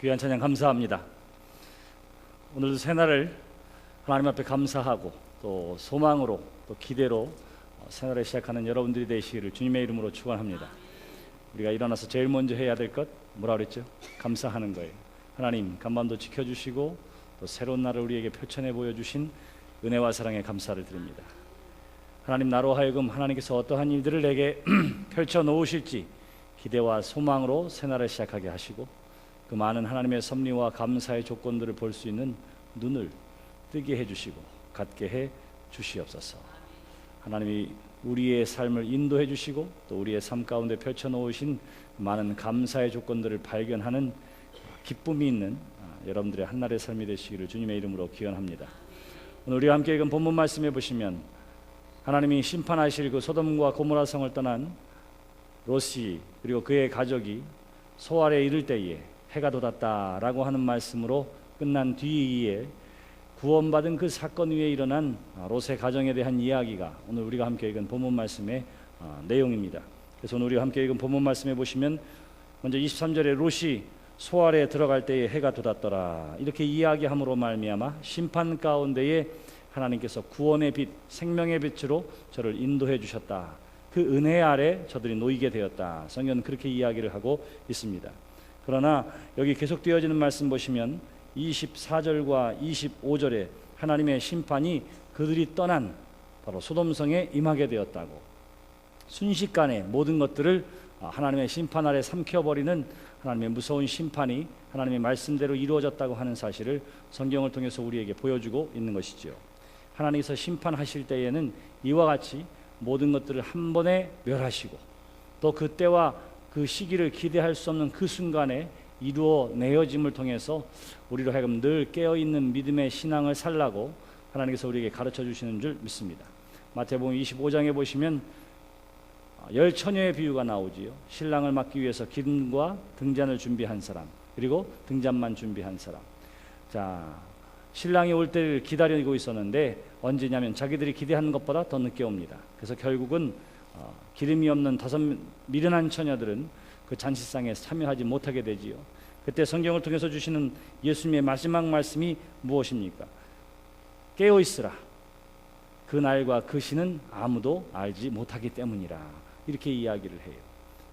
귀한 찬양 감사합니다. 오늘도 새날을 하나님 앞에 감사하고 또 소망으로 또 기대로 새날을 시작하는 여러분들이 되시기를 주님의 이름으로 축원합니다. 우리가 일어나서 제일 먼저 해야 될 것 뭐라 그랬죠? 감사하는 거예요. 하나님 간밤도 지켜주시고 또 새로운 날을 우리에게 펼쳐내 보여주신 은혜와 사랑에 감사를 드립니다. 하나님 나로 하여금 하나님께서 어떠한 일들을 내게 펼쳐 놓으실지 기대와 소망으로 새날을 시작하게 하시고 그 많은 하나님의 섭리와 감사의 조건들을 볼 수 있는 눈을 뜨게 해주시고 갖게 해 주시옵소서. 하나님이 우리의 삶을 인도해 주시고 또 우리의 삶 가운데 펼쳐놓으신 많은 감사의 조건들을 발견하는 기쁨이 있는 여러분들의 한날의 삶이 되시기를 주님의 이름으로 기원합니다. 오늘 우리가 함께 읽은 본문 말씀해 보시면 하나님이 심판하실 그 소돔과 고모라 성을 떠난 롯이 그리고 그의 가족이 소알에 이를 때에 해가 돋았다라고 하는 말씀으로 끝난 뒤에 구원받은 그 사건 위에 일어난 롯의 가정에 대한 이야기가 오늘 우리가 함께 읽은 본문 말씀의 내용입니다. 그래서 오늘 우리가 함께 읽은 본문 말씀에 보시면 먼저 23절에 롯이 소알에 들어갈 때에 해가 돋았더라 이렇게 이야기함으로 말미암아 심판 가운데에 하나님께서 구원의 빛, 생명의 빛으로 저를 인도해 주셨다. 그 은혜 아래 저들이 놓이게 되었다. 성경은 그렇게 이야기를 하고 있습니다. 그러나 여기 계속되어지는 말씀 보시면 24절과 25절에 하나님의 심판이 그들이 떠난 바로 소돔성에 임하게 되었다고 순식간에 모든 것들을 하나님의 심판 아래 삼켜버리는 하나님의 무서운 심판이 하나님의 말씀대로 이루어졌다고 하는 사실을 성경을 통해서 우리에게 보여주고 있는 것이죠. 하나님께서 심판하실 때에는 이와 같이 모든 것들을 한 번에 멸하시고 또 그때와 그 시기를 기대할 수 없는 그 순간에 이루어내어짐을 통해서 우리로 하여금 늘 깨어있는 믿음의 신앙을 살라고 하나님께서 우리에게 가르쳐 주시는 줄 믿습니다. 마태복음 25장에 보시면 열 처녀의 비유가 나오지요. 신랑을 맞기 위해서 기름과 등잔을 준비한 사람 그리고 등잔만 준비한 사람. 자, 신랑이 올 때를 기다리고 있었는데 언제냐면 자기들이 기대하는 것보다 더 늦게 옵니다. 그래서 결국은 기름이 없는 다섯 미련한 처녀들은 그 잔치상에 참여하지 못하게 되지요. 그때 성경을 통해서 주시는 예수님의 마지막 말씀이 무엇입니까? 깨어있으라. 그 날과 그 시는 아무도 알지 못하기 때문이라. 이렇게 이야기를 해요.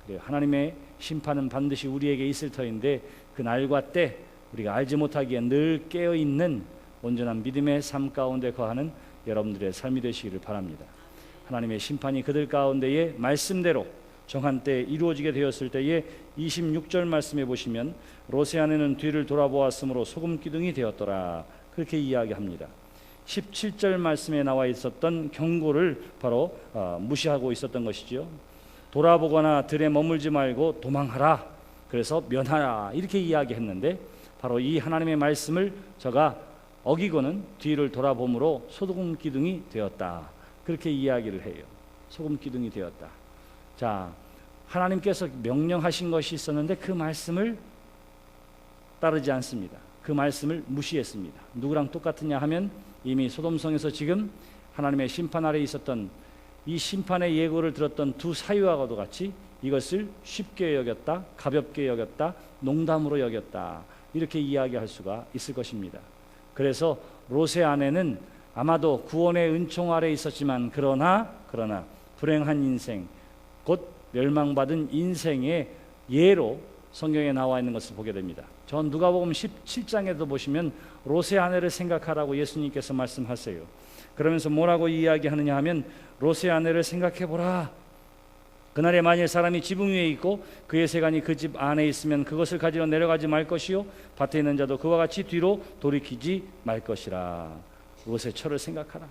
그래요. 하나님의 심판은 반드시 우리에게 있을 터인데 그 날과 때 우리가 알지 못하기에 늘 깨어있는 온전한 믿음의 삶 가운데 거하는 여러분들의 삶이 되시기를 바랍니다. 하나님의 심판이 그들 가운데에 말씀대로 정한 때에 이루어지게 되었을 때에 26절 말씀해 보시면 롯의 아내는 뒤를 돌아보았으므로 소금 기둥이 되었더라 그렇게 이야기합니다. 17절 말씀에 나와 있었던 경고를 바로 무시하고 있었던 것이죠. 돌아보거나 들에 머물지 말고 도망하라 그래서 면하라 이렇게 이야기했는데 바로 이 하나님의 말씀을 저가 어기고는 뒤를 돌아봄으로 소금 기둥이 되었다 그렇게 이야기를 해요. 소금 기둥이 되었다. 자, 하나님께서 명령하신 것이 있었는데 그 말씀을 따르지 않습니다. 그 말씀을 무시했습니다. 누구랑 똑같으냐 하면 이미 소돔성에서 지금 하나님의 심판 아래 있었던 이 심판의 예고를 들었던 두 사유와도 같이 이것을 쉽게 여겼다, 가볍게 여겼다, 농담으로 여겼다 이렇게 이야기할 수가 있을 것입니다. 그래서 롯의 아내는 아마도 구원의 은총 아래 있었지만 그러나 불행한 인생 곧 멸망받은 인생의 예로 성경에 나와 있는 것을 보게 됩니다. 전 누가복음 17장에도 보시면 롯의 아내를 생각하라고 예수님께서 말씀하세요. 그러면서 뭐라고 이야기하느냐 하면 롯의 아내를 생각해보라. 그날에 만일 사람이 지붕 위에 있고 그의 세간이 그 집 안에 있으면 그것을 가지러 내려가지 말 것이요 밭에 있는 자도 그와 같이 뒤로 돌이키지 말 것이라. 롯의 처를 생각하라.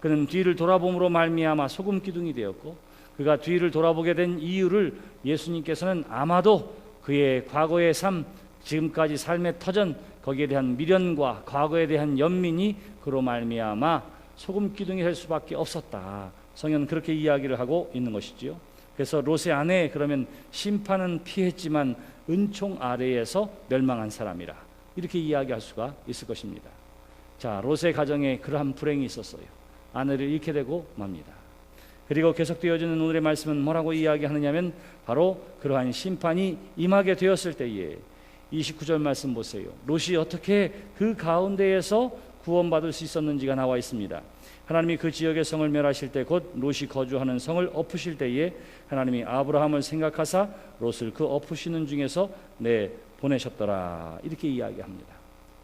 그는 뒤를 돌아봄으로 말미암아 소금 기둥이 되었고 그가 뒤를 돌아보게 된 이유를 예수님께서는 아마도 그의 과거의 삶 지금까지 삶의 터전 거기에 대한 미련과 과거에 대한 연민이 그로 말미암아 소금 기둥이 될 수밖에 없었다. 성경은 그렇게 이야기를 하고 있는 것이지요. 그래서 롯의 아내 그러면 심판은 피했지만 은총 아래에서 멸망한 사람이라 이렇게 이야기할 수가 있을 것입니다. 자, 롯의 가정에 그러한 불행이 있었어요. 아내를 잃게 되고 맙니다. 그리고 계속되어지는 오늘의 말씀은 뭐라고 이야기하느냐면 바로 그러한 심판이 임하게 되었을 때에 29절 말씀 보세요. 롯이 어떻게 그 가운데에서 구원받을 수 있었는지가 나와 있습니다. 하나님이 그 지역의 성을 멸하실 때 곧 롯이 거주하는 성을 엎으실 때에 하나님이 아브라함을 생각하사 롯을 그 엎으시는 중에서 보내셨더라. 이렇게 이야기합니다.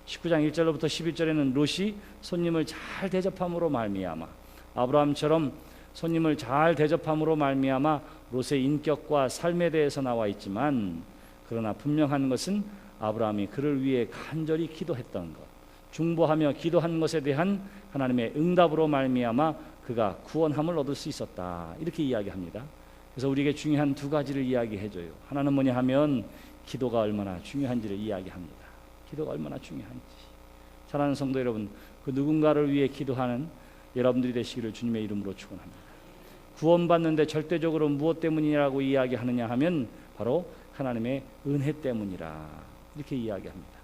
19장 1절로부터 11절에는 롯이 손님을 잘 대접함으로 말미암아, 아브라함처럼 손님을 잘 대접함으로 말미암아 롯의 인격과 삶에 대해서 나와 있지만, 그러나 분명한 것은 아브라함이 그를 위해 간절히 기도했던 것, 중보하며 기도한 것에 대한 하나님의 응답으로 말미암아 그가 구원함을 얻을 수 있었다. 이렇게 이야기합니다. 그래서 우리에게 중요한 두 가지를 이야기해줘요. 하나는 뭐냐 하면 기도가 얼마나 중요한지를 이야기합니다. 기도가 얼마나 중요한지. 사랑하는 성도 여러분, 그 누군가를 위해 기도하는 여러분들이 되시기를 주님의 이름으로 축원합니다. 구원받는데 절대적으로 무엇 때문이라고 이야기하느냐 하면 바로 하나님의 은혜 때문이라, 이렇게 이야기합니다.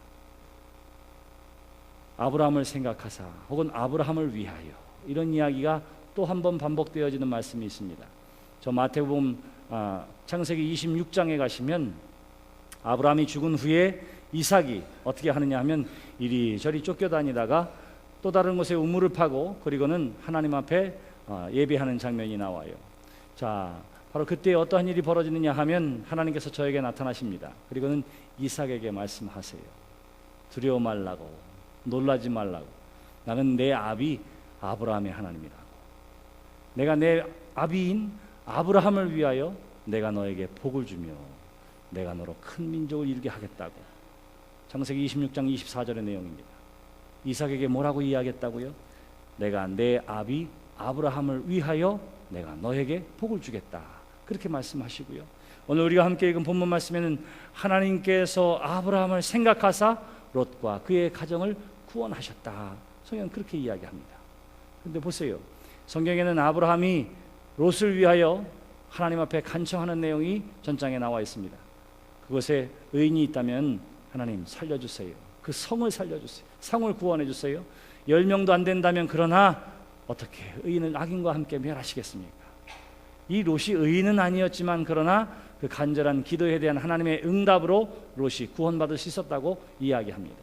아브라함을 생각하사 혹은 아브라함을 위하여, 이런 이야기가 또 한 번 반복되어지는 말씀이 있습니다. 저 마태복음 창세기 26장에 가시면 아브라함이 죽은 후에 이삭이 어떻게 하느냐 하면 이리저리 쫓겨다니다가 또 다른 곳에 우물을 파고 그리고는 하나님 앞에 예배하는 장면이 나와요. 자, 바로 그때 어떠한 일이 벌어지느냐 하면 하나님께서 저에게 나타나십니다. 그리고는 이삭에게 말씀하세요. 두려워 말라고, 놀라지 말라고. 나는 내 아비 아브라함의 하나님이라고. 내가 내 아비인 아브라함을 위하여 내가 너에게 복을 주며 내가 너로 큰 민족을 이루게 하겠다고. 창세기 26장 24절의 내용입니다. 이삭에게 뭐라고 이야기했다고요? 내가 내 아비 아브라함을 위하여 내가 너에게 복을 주겠다. 그렇게 말씀하시고요. 오늘 우리가 함께 읽은 본문 말씀에는 하나님께서 아브라함을 생각하사 롯과 그의 가정을 구원하셨다. 성경은 그렇게 이야기합니다. 그런데 보세요. 성경에는 아브라함이 롯을 위하여 하나님 앞에 간청하는 내용이 전장에 나와 있습니다. 그것에 의인이 있다면 하나님 살려주세요. 그 성을 살려주세요. 성을 구원해 주세요. 10명도 안 된다면 그러나 어떻게 의인은 악인과 함께 멸하시겠습니까? 이 롯이 의인은 아니었지만 그러나 그 간절한 기도에 대한 하나님의 응답으로 롯이 구원받을 수 있었다고 이야기합니다.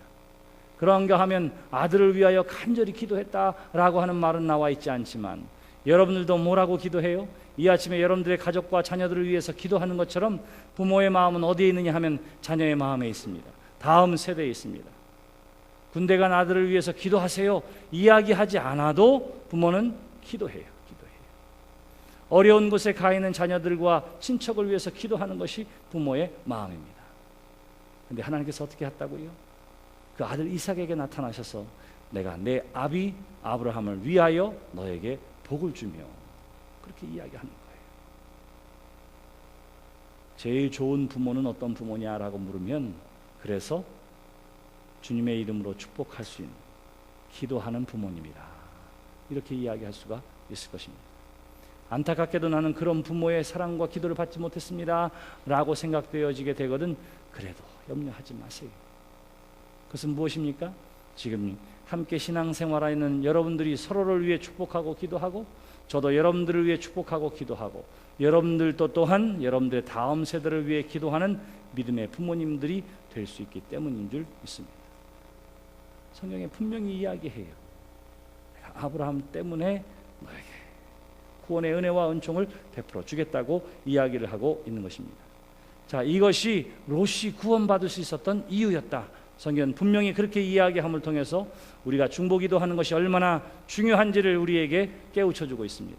그런가 하면 아들을 위하여 간절히 기도했다라고 하는 말은 나와 있지 않지만, 여러분들도 뭐라고 기도해요? 이 아침에 여러분들의 가족과 자녀들을 위해서 기도하는 것처럼 부모의 마음은 어디에 있느냐 하면 자녀의 마음에 있습니다. 다음 세대에 있습니다. 군대 간 아들을 위해서 기도하세요 이야기하지 않아도 부모는 기도해요. 어려운 곳에 가 있는 자녀들과 친척을 위해서 기도하는 것이 부모의 마음입니다. 그런데 하나님께서 어떻게 했다고요? 그 아들 이삭에게 나타나셔서 내가 내 아비 아브라함을 위하여 너에게 복을 주며, 그렇게 이야기하는 거예요. 제일 좋은 부모는 어떤 부모냐라고 물으면, 그래서 주님의 이름으로 축복할 수 있는 기도하는 부모님이다, 이렇게 이야기할 수가 있을 것입니다. 안타깝게도 나는 그런 부모의 사랑과 기도를 받지 못했습니다 라고 생각되어지게 되거든. 그래도 염려하지 마세요. 그것은 무엇입니까? 지금 함께 신앙생활하는 여러분들이 서로를 위해 축복하고 기도하고, 저도 여러분들을 위해 축복하고 기도하고, 여러분들도 또한 여러분들의 다음 세대를 위해 기도하는 믿음의 부모님들이 될 수 있기 때문인 줄 믿습니다. 성경에 분명히 이야기해요. 내가 아브라함 때문에 너에게 구원의 은혜와 은총을 베풀어 주겠다고 이야기를 하고 있는 것입니다. 자, 이것이 롯이 구원받을 수 있었던 이유였다. 성경은 분명히 그렇게 이야기함을 통해서 우리가 중보기도하는 것이 얼마나 중요한지를 우리에게 깨우쳐주고 있습니다.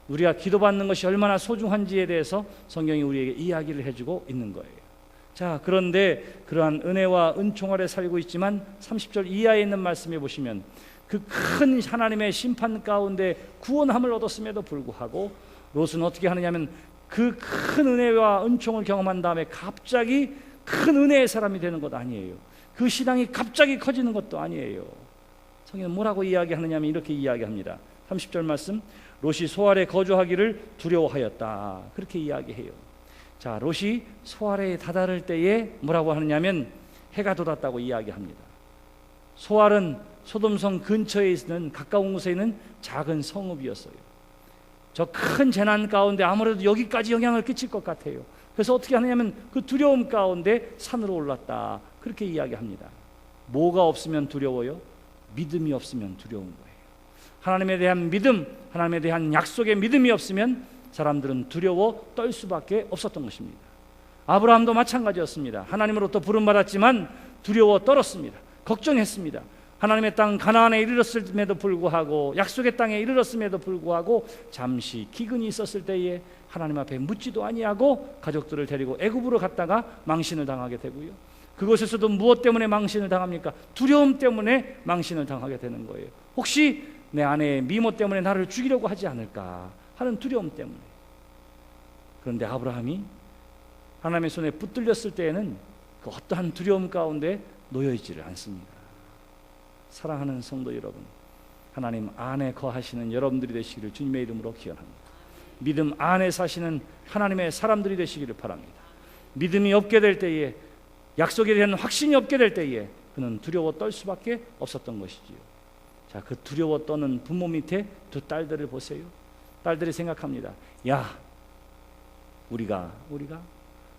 우리가 기도받는 것이 얼마나 소중한지에 대해서 성경이 우리에게 이야기를 해주고 있는 거예요. 자, 그런데 그러한 은혜와 은총 아래 살고 있지만 30절 이하에 있는 말씀에 보시면 그 큰 하나님의 심판 가운데 구원함을 얻었음에도 불구하고 롯은 어떻게 하느냐면 그 큰 은혜와 은총을 경험한 다음에 갑자기 큰 은혜의 사람이 되는 것 아니에요. 그 신앙이 갑자기 커지는 것도 아니에요. 성경은 뭐라고 이야기하느냐면 이렇게 이야기합니다. 30절 말씀, 롯이 소알에 거주하기를 두려워하였다, 그렇게 이야기해요. 자, 롯이 소알에 다다를 때에 뭐라고 하느냐면 해가 돋았다고 이야기합니다. 소알은 소돔성 근처에 있는 가까운 곳에 있는 작은 성읍이었어요. 저 큰 재난 가운데 아무래도 여기까지 영향을 끼칠 것 같아요. 그래서 어떻게 하느냐면 그 두려움 가운데 산으로 올랐다, 그렇게 이야기합니다. 뭐가 없으면 두려워요? 믿음이 없으면 두려운 거예요. 하나님에 대한 믿음, 하나님에 대한 약속의 믿음이 없으면 사람들은 두려워 떨 수밖에 없었던 것입니다. 아브라함도 마찬가지였습니다. 하나님으로부터 부름받았지만 두려워 떨었습니다. 걱정했습니다. 하나님의 땅 가나안에 이르렀음에도 불구하고, 약속의 땅에 이르렀음에도 불구하고 잠시 기근이 있었을 때에 하나님 앞에 묻지도 아니하고 가족들을 데리고 애굽으로 갔다가 망신을 당하게 되고요. 그곳에서도 무엇 때문에 망신을 당합니까? 두려움 때문에 망신을 당하게 되는 거예요. 혹시 내 아내의 미모 때문에 나를 죽이려고 하지 않을까 하는 두려움 때문에. 그런데 아브라함이 하나님의 손에 붙들렸을 때에는 그 어떠한 두려움 가운데 놓여있지를 않습니다. 사랑하는 성도 여러분, 하나님 안에 거하시는 여러분들이 되시기를 주님의 이름으로 기원합니다. 믿음 안에 사시는 하나님의 사람들이 되시기를 바랍니다. 믿음이 없게 될 때에, 약속에 대한 확신이 없게 될 때에 그는 두려워 떨 수밖에 없었던 것이지요. 자, 그 두려워 떠는 부모 밑에 두 딸들을 보세요. 딸들이 생각합니다. 야, 우리가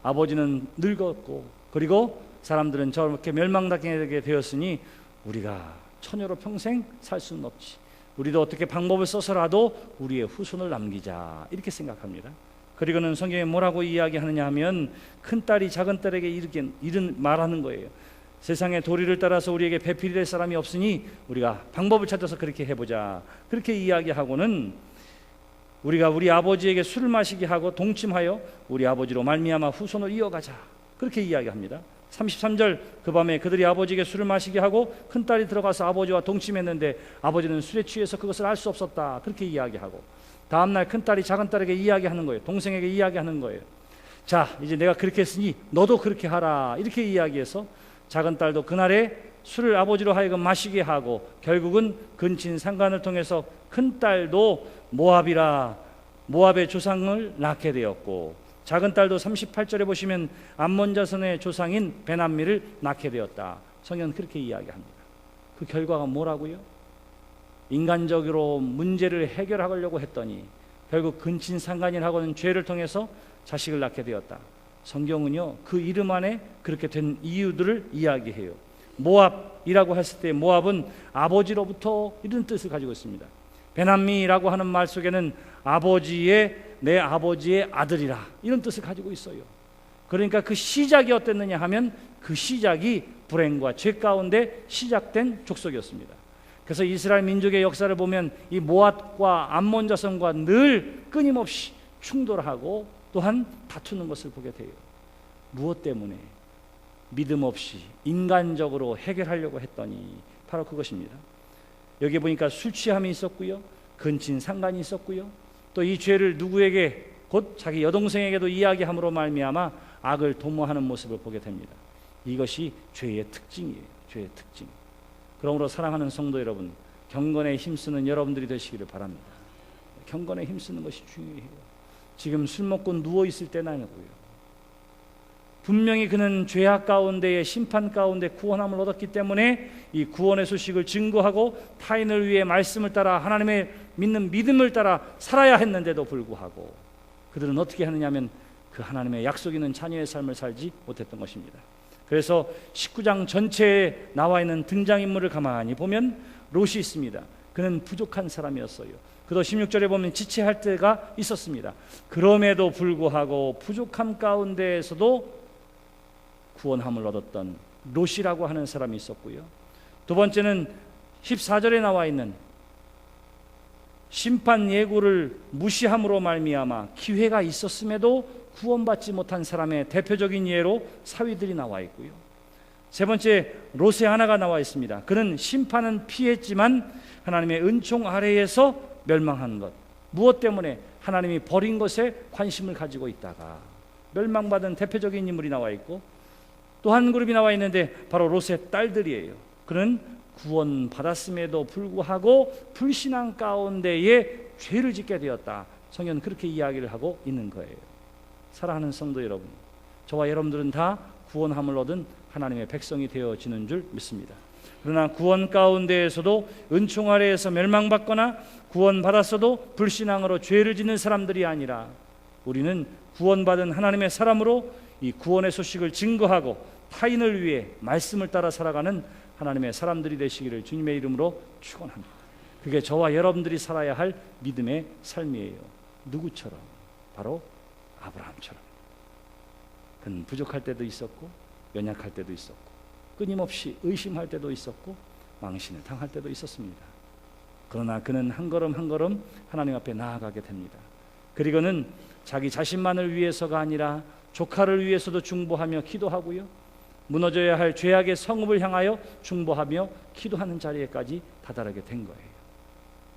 아버지는 늙었고, 그리고 사람들은 저렇게 멸망당하게 되었으니 우리가 처녀로 평생 살 수는 없지. 우리도 어떻게 방법을 써서라도 우리의 후손을 남기자, 이렇게 생각합니다. 그리고는 성경에 뭐라고 이야기하느냐 하면 큰딸이 작은딸에게 말하는 거예요. 세상의 도리를 따라서 우리에게 배필이 될 사람이 없으니 우리가 방법을 찾아서 그렇게 해보자. 그렇게 이야기하고는 우리가 우리 아버지에게 술을 마시게 하고 동침하여 우리 아버지로 말미암아 후손을 이어가자, 그렇게 이야기합니다. 33절, 그 밤에 그들이 아버지에게 술을 마시게 하고 큰딸이 들어가서 아버지와 동침했는데 아버지는 술에 취해서 그것을 알 수 없었다, 그렇게 이야기하고, 다음날 큰딸이 작은딸에게 이야기하는 거예요. 동생에게 이야기하는 거예요. 자, 이제 내가 그렇게 했으니 너도 그렇게 하라, 이렇게 이야기해서 작은딸도 그날에 술을 아버지로 하여금 마시게 하고, 결국은 근친 상간을 통해서 큰딸도 모압의 조상을 낳게 되었고, 작은딸도 38절에 보시면 암몬 자손의 조상인 베남미를 낳게 되었다. 성경은 그렇게 이야기합니다. 그 결과가 뭐라고요? 인간적으로 문제를 해결하려고 했더니 결국 근친상간이라고는 죄를 통해서 자식을 낳게 되었다. 성경은요, 그 이름 안에 그렇게 된 이유들을 이야기해요. 모압이라고 했을 때 모압은 아버지로부터 이런 뜻을 가지고 있습니다. 베남미라고 하는 말 속에는 내 아버지의 아들이라, 이런 뜻을 가지고 있어요. 그러니까 그 시작이 어땠느냐 하면 그 시작이 불행과 죄 가운데 시작된 족속이었습니다. 그래서 이스라엘 민족의 역사를 보면 이 모압과 암몬 자손과 늘 끊임없이 충돌하고 또한 다투는 것을 보게 돼요. 무엇 때문에? 믿음 없이 인간적으로 해결하려고 했더니 바로 그것입니다. 여기 보니까 술 취함이 있었고요, 근친상간이 있었고요, 또 이 죄를 누구에게, 곧 자기 여동생에게도 이야기함으로 말미암아 악을 도모하는 모습을 보게 됩니다. 이것이 죄의 특징이에요. 죄의 특징. 그러므로 사랑하는 성도 여러분, 경건에 힘쓰는 여러분들이 되시기를 바랍니다. 경건에 힘쓰는 것이 중요해요. 지금 술 먹고 누워 있을 때는 아니고요. 분명히 그는 죄악 가운데의 심판 가운데 구원함을 얻었기 때문에 이 구원의 소식을 증거하고 타인을 위해 말씀을 따라 하나님의 믿는 믿음을 따라 살아야 했는데도 불구하고 그들은 어떻게 하느냐면 그 하나님의 약속 있는 자녀의 삶을 살지 못했던 것입니다. 그래서 19장 전체에 나와 있는 등장인물을 가만히 보면 롯이 있습니다. 그는 부족한 사람이었어요. 그도 16절에 보면 지체할 때가 있었습니다. 그럼에도 불구하고 부족함 가운데에서도 구원함을 얻었던 롯이라고 하는 사람이 있었고요. 두 번째는 14절에 나와 있는 심판 예고를 무시함으로 말미암아 기회가 있었음에도 구원받지 못한 사람의 대표적인 예로 사위들이 나와 있고요. 세 번째, 롯의 하나가 나와 있습니다. 그는 심판은 피했지만 하나님의 은총 아래에서 멸망한 것. 무엇 때문에? 하나님이 버린 것에 관심을 가지고 있다가 멸망받은 대표적인 인물이 나와 있고, 또 한 그룹이 나와 있는데 바로 롯의 딸들이에요. 그는 구원받았음에도 불구하고 불신앙 가운데에 죄를 짓게 되었다. 성경은 그렇게 이야기를 하고 있는 거예요. 사랑하는 성도 여러분, 저와 여러분들은 다 구원함을 얻은 하나님의 백성이 되어지는 줄 믿습니다. 그러나 구원 가운데에서도 은총 아래에서 멸망받거나 구원받았어도 불신앙으로 죄를 짓는 사람들이 아니라 우리는 구원받은 하나님의 사람으로 이 구원의 소식을 증거하고 타인을 위해 말씀을 따라 살아가는 하나님의 사람들이 되시기를 주님의 이름으로 축원합니다. 그게 저와 여러분들이 살아야 할 믿음의 삶이에요. 누구처럼? 바로 아브라함처럼. 그는 부족할 때도 있었고 연약할 때도 있었고 끊임없이 의심할 때도 있었고 망신을 당할 때도 있었습니다. 그러나 그는 한 걸음 한 걸음 하나님 앞에 나아가게 됩니다. 그리고는 자기 자신만을 위해서가 아니라 조카를 위해서도 중보하며 기도하고요, 무너져야 할 죄악의 성읍을 향하여 중보하며 기도하는 자리에까지 다다르게 된 거예요.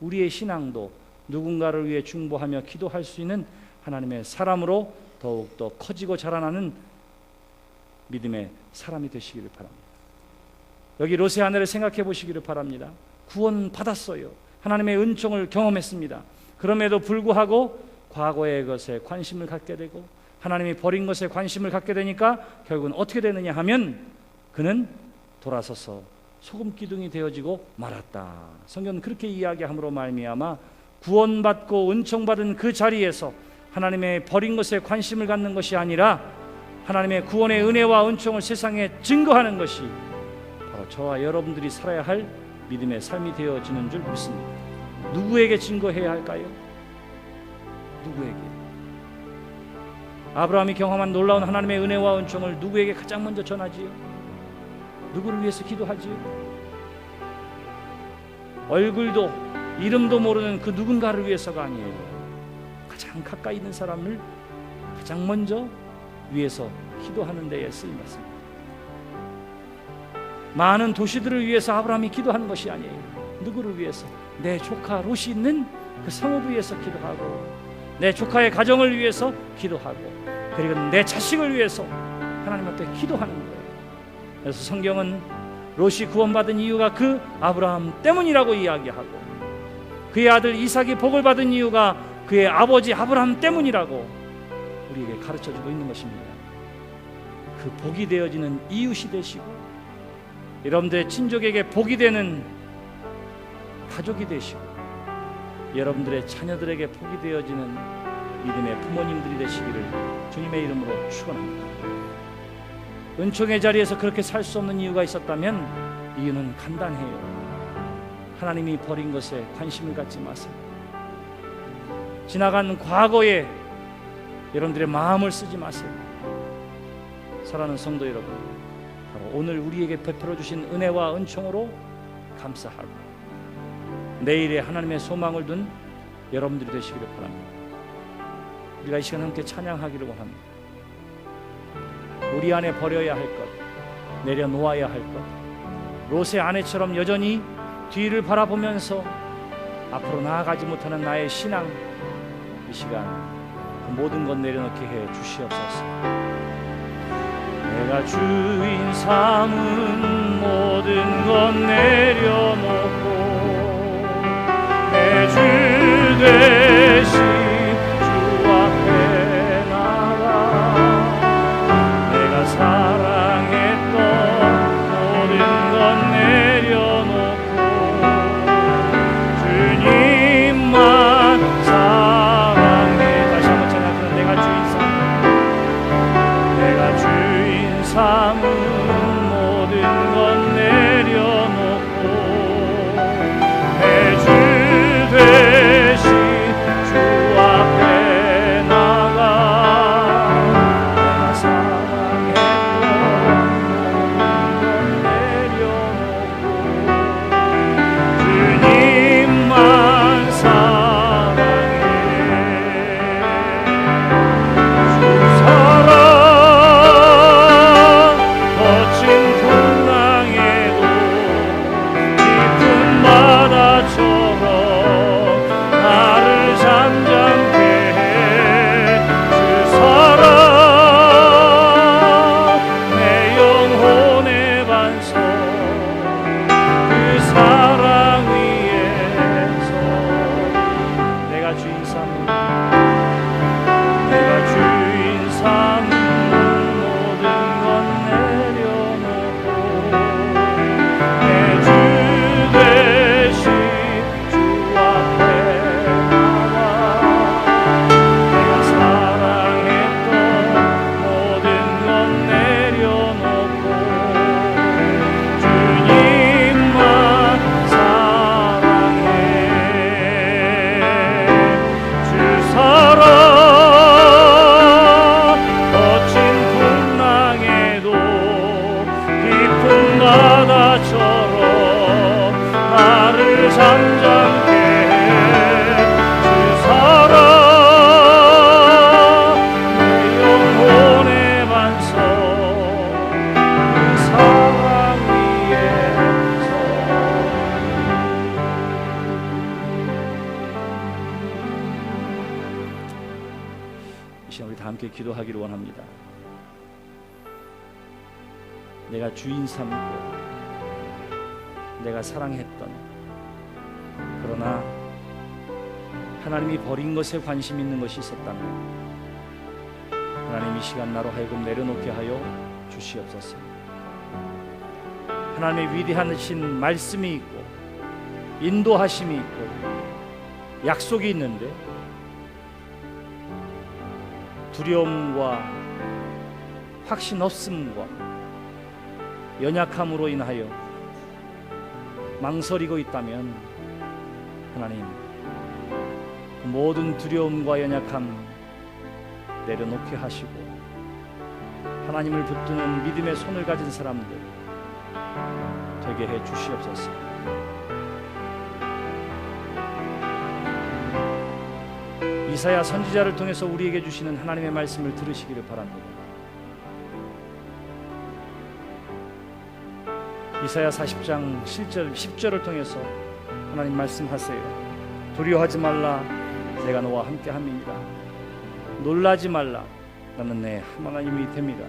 우리의 신앙도 누군가를 위해 중보하며 기도할 수 있는 하나님의 사람으로 더욱더 커지고 자라나는 믿음의 사람이 되시기를 바랍니다. 여기 롯의 아내를 생각해 보시기를 바랍니다. 구원 받았어요. 하나님의 은총을 경험했습니다. 그럼에도 불구하고 과거의 것에 관심을 갖게 되고 하나님이 버린 것에 관심을 갖게 되니까 결국은 어떻게 되느냐 하면 그는 돌아서서 소금 기둥이 되어지고 말았다. 성경은 그렇게 이야기함으로 말미암아 구원받고 은총받은 그 자리에서 하나님의 버린 것에 관심을 갖는 것이 아니라 하나님의 구원의 은혜와 은총을 세상에 증거하는 것이 바로 저와 여러분들이 살아야 할 믿음의 삶이 되어지는 줄 믿습니다. 누구에게 증거해야 할까요? 누구에게? 아브라함이 경험한 놀라운 하나님의 은혜와 은총을 누구에게 가장 먼저 전하지요? 누구를 위해서 기도하지요? 얼굴도 이름도 모르는 그 누군가를 위해서가 아니에요. 가장 가까이 있는 사람을 가장 먼저 위해서 기도하는 데에 쓰임받습니다. 많은 도시들을 위해서 아브라함이 기도하는 것이 아니에요. 누구를 위해서? 내 조카 롯이 있는 그 성읍을 위해서 기도하고, 내 조카의 가정을 위해서 기도하고, 그리고 내 자식을 위해서 하나님 앞에 기도하는 거예요. 그래서 성경은 롯이 구원받은 이유가 그 아브라함 때문이라고 이야기하고, 그의 아들 이삭이 복을 받은 이유가 그의 아버지 아브라함 때문이라고 우리에게 가르쳐주고 있는 것입니다. 그 복이 되어지는 이웃이 되시고 여러분들의 친족에게 복이 되는 가족이 되시고 여러분들의 자녀들에게 복이 되어지는 믿음의 부모님들이 되시기를 주님의 이름으로 축원합니다. 은총의 자리에서 그렇게 살 수 없는 이유가 있었다면 이유는 간단해요. 하나님이 버린 것에 관심을 갖지 마세요. 지나간 과거에 여러분들의 마음을 쓰지 마세요. 사랑하는 성도 여러분, 바로 오늘 우리에게 베풀어 주신 은혜와 은총으로 감사하고 내일에 하나님의 소망을 둔 여러분들이 되시기를 바랍니다. 우리가 이 시간 함께 찬양하기를 원합니다. 우리 안에 버려야 할 것, 내려놓아야 할 것, 롯의 아내처럼 여전히 뒤를 바라보면서 앞으로 나아가지 못하는 나의 신앙, 이 시간 그 모든 것 내려놓게 해 주시옵소서. 내가 주인 삼은 모든 것 내려놓고 내 주 되신 주 앞에 나와 내가 사랑했던 모든 것 내려놓고 주님만 사랑해. 다시 한번 찬양합니다. 내가 주인 삼은 모든 것 내려놓고 내 주 되신 함께 기도하기를 원합니다. 내가 주인 삼고 내가 사랑했던, 그러나 하나님이 버린 것에 관심 있는 것이 있었다면 하나님 이 시간 나로 하여금 내려놓게 하여 주시옵소서. 하나님의 위대하신 말씀이 있고 인도하심이 있고 약속이 있는데 두려움과 확신 없음과 연약함으로 인하여 망설이고 있다면 하나님, 모든 두려움과 연약함 내려놓게 하시고 하나님을 붙드는 믿음의 손을 가진 사람들 되게 해 주시옵소서. 이사야 선지자를 통해서 우리에게 주시는 하나님의 말씀을 들으시기를 바랍니다. 이사야 40장 10절을 통해서 하나님 말씀하세요. 두려워하지 말라, 내가 너와 함께 함이니라. 놀라지 말라, 나는 내 하나님이 됩니다.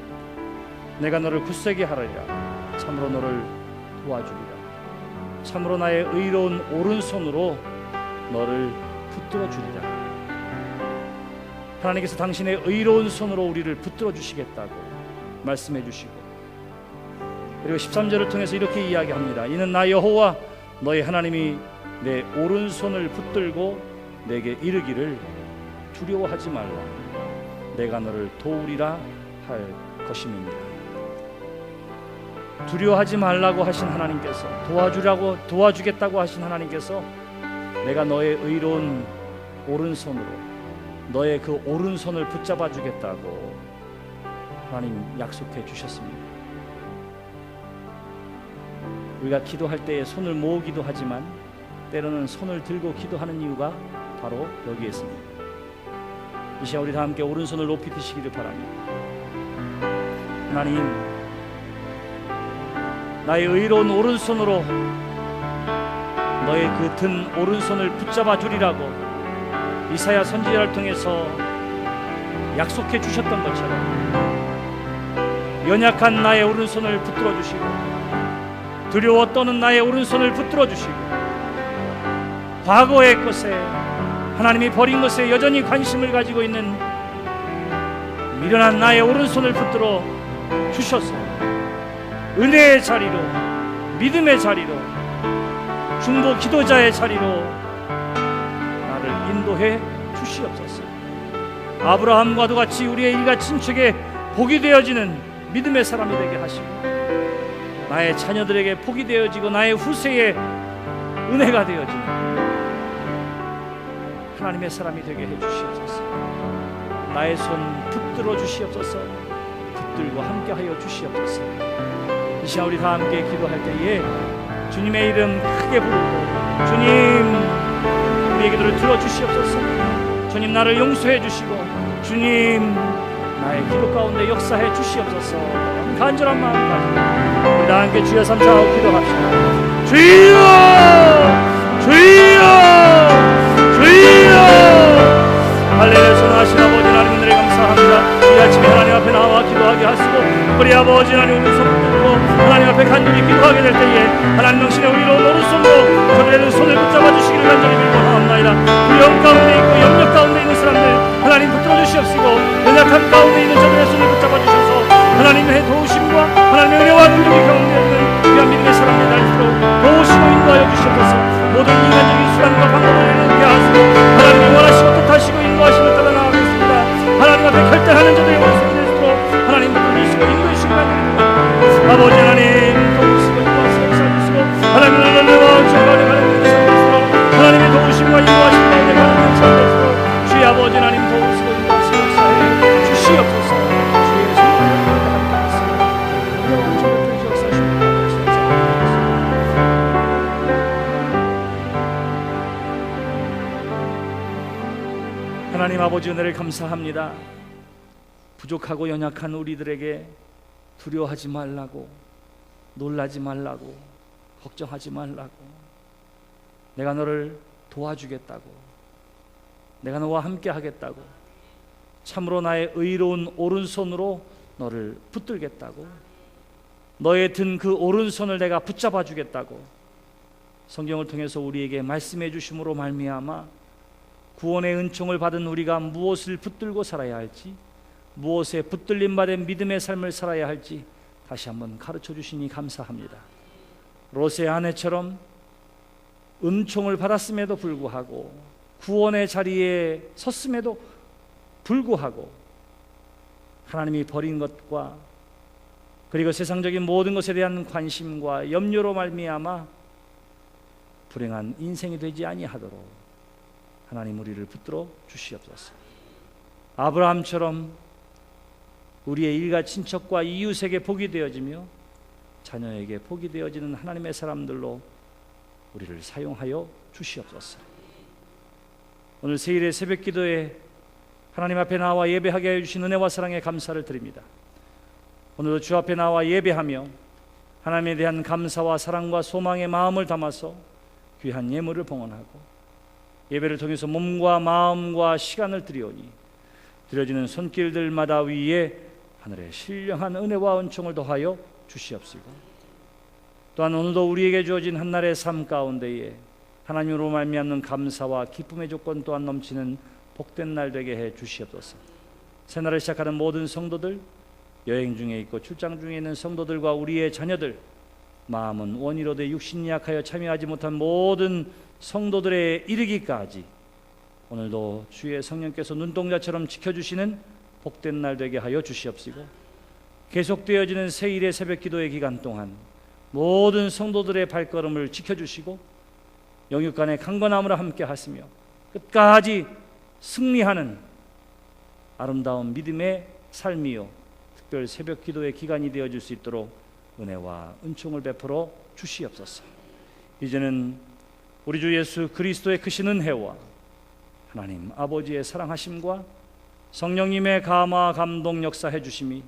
내가 너를 굳세게 하리라. 참으로 너를 도와주리라. 참으로 나의 의로운 오른손으로 너를 붙들어 주리라. 하나님께서 당신의 의로운 손으로 우리를 붙들어 주시겠다고 말씀해 주시고, 그리고 13절을 통해서 이렇게 이야기합니다. 이는 나 여호와 너의 하나님이 내 오른손을 붙들고 내게 이르기를 두려워하지 말라, 내가 너를 도우리라 할 것임입니다. 두려워하지 말라고 하신 하나님께서, 도와주겠다고 하신 하나님께서 내가 너의 의로운 오른손으로 너의 그 오른손을 붙잡아 주겠다고 하나님 약속해 주셨습니다. 우리가 기도할 때에 손을 모으기도 하지만 때로는 손을 들고 기도하는 이유가 바로 여기에 있습니다. 이 시간 우리 다 함께 오른손을 높이 드시기를 바랍니다. 하나님, 나의 의로운 오른손으로 너의 그 든 오른손을 붙잡아 주리라고 이사야 선지자를 통해서 약속해 주셨던 것처럼 연약한 나의 오른손을 붙들어 주시고 두려워 떠는 나의 오른손을 붙들어 주시고 과거의 것에, 하나님이 버린 것에 여전히 관심을 가지고 있는 미련한 나의 오른손을 붙들어 주셔서 은혜의 자리로, 믿음의 자리로, 중보 기도자의 자리로 나를 인도해 주시옵소서. 아브라함과도 같이 우리의 일가 친척에 복이 되어지는 믿음의 사람이 되게 하시고 나의 자녀들에게 복이 되어지고 나의 후세에 은혜가 되어지는 하나님의 사람이 되게 해 주시옵소서. 나의 손 붙들어 주시옵소서. 붙들고 함께 하여 주시옵소서. 이 시간 우리 다 함께 기도할 때에 주님의 이름 크게 부르고, 주님 우리의 기도를 들어주시옵소서. 주님 나를 용서해 주시고 주님 나의 기도 가운데 역사해 주시옵소서. 간절한 마음까지 우리 다 함께 주여 삼창하고 기도합시다. 주여 주여 주여. 할렐루야. 전하신 아버지 하나님, 은혜를 감사합니다. 이 아침에 하나님 앞에 나와 기도하게 하시고 우리 아버지 하나님 오른손 붙들고 하나님 앞에 간절히 기도하게 될 때에 하나님 당신의 의로운 오른손으로 저들의 손을 붙잡아 주시기를 간절히 빌고나옵나이다. 두려움 가운데 있고 염려 가운데 있는 사람들 하나님 붙들어 주시옵시고 연약함 가운데 있는 저들의 손을 붙잡아 주셔서 하나님의 도우심과 하나님의 은혜와 능력이 경험되는 귀한 믿음의 사람들이 날수록 도우시고 인도하여 주시옵소서. 모든 인간적인 수단과 방법을 이루게 하시고 하나님이 원하시고 뜻하시고 인도하심을 따라 나가겠습니다. 하나님 앞에 결단하는 자들의 오른손이 될수록 하나님 붙들주시고 인도해 주시기 바랍니다. 아버지 하나님 도우시고 인도하시고 역사주시고 하나님의 은혜와 즐거움을 가는 역사주시고 하나님의 도우심과 인도하심 가운데 가는 역사주시고 주의 아버지 하나님 도우시고 인도하시고 역사해 주시옵소서. 주의 성령을 함께 하시고 여러분 저를 통해서 역사하시고 하나님 아버지 은혜를 감사합니다. 부족하고 연약한 우리들에게 두려워하지 말라고, 놀라지 말라고, 걱정하지 말라고, 내가 너를 도와주겠다고, 내가 너와 함께 하겠다고 참으로 나의 의로운 오른손으로 너를 붙들겠다고, 너의 든 그 오른손을 내가 붙잡아 주겠다고 성경을 통해서 우리에게 말씀해 주심으로 말미암아 구원의 은총을 받은 우리가 무엇을 붙들고 살아야 할지, 무엇에 붙들림 받은 믿음의 삶을 살아야 할지 다시 한번 가르쳐 주시니 감사합니다. 롯의 아내처럼 은총을 받았음에도 불구하고, 구원의 자리에 섰음에도 불구하고 하나님이 버린 것과 그리고 세상적인 모든 것에 대한 관심과 염려로 말미암아 불행한 인생이 되지 아니하도록 하나님 우리를 붙들어 주시옵소서. 아브라함처럼 우리의 일가 친척과 이웃에게 복이 되어지며 자녀에게 복이 되어지는 하나님의 사람들로 우리를 사용하여 주시옵소서. 오늘 세일의 새벽 기도에 하나님 앞에 나와 예배하게 하여 주신 은혜와 사랑에 감사를 드립니다. 오늘도 주 앞에 나와 예배하며 하나님에 대한 감사와 사랑과 소망의 마음을 담아서 귀한 예물을 봉헌하고 예배를 통해서 몸과 마음과 시간을 드리오니 드려지는 손길들마다 위에 하늘의 신령한 은혜와 은총을 더하여 주시옵시고, 또한 오늘도 우리에게 주어진 한날의 삶 가운데에 하나님으로 말미암는 감사와 기쁨의 조건 또한 넘치는 복된 날 되게 해 주시옵소서. 새날을 시작하는 모든 성도들, 여행 중에 있고 출장 중에 있는 성도들과 우리의 자녀들, 마음은 원이로되 육신이 약하여 참여하지 못한 모든 성도들에 이르기까지 오늘도 주의 성령께서 눈동자처럼 지켜주시는 복된 날 되게 하여 주시옵시고, 계속되어지는 세일의 새벽 기도의 기간 동안 모든 성도들의 발걸음을 지켜주시고 영육간의 강건함으로 함께 하시며 끝까지 승리하는 아름다운 믿음의 삶이요 특별 새벽 기도의 기간이 되어질 수 있도록 은혜와 은총을 베풀어 주시옵소서. 이제는 우리 주 예수 그리스도의 크신 은혜와 하나님 아버지의 사랑하심과 성령님의 감화 감동 역사해 주심이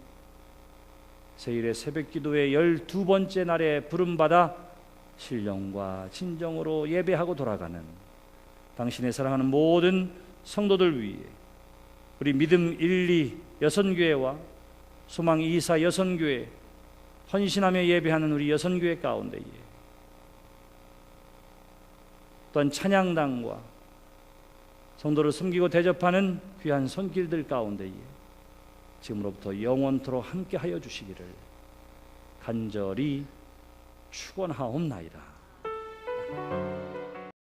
세일의 새벽 기도의 12번째 날에 부름받아 신령과 진정으로 예배하고 돌아가는 당신의 사랑하는 모든 성도들 위해 우리 믿음 1, 2 여선교회와 소망 2, 4 여선교회 헌신하며 예배하는 우리 여선교회 가운데에 또한 찬양단과 성도를 섬기고 대접하는 귀한 손길들 가운데에 지금으로부터 영원토록 함께하여 주시기를 간절히 축원하옵나이다.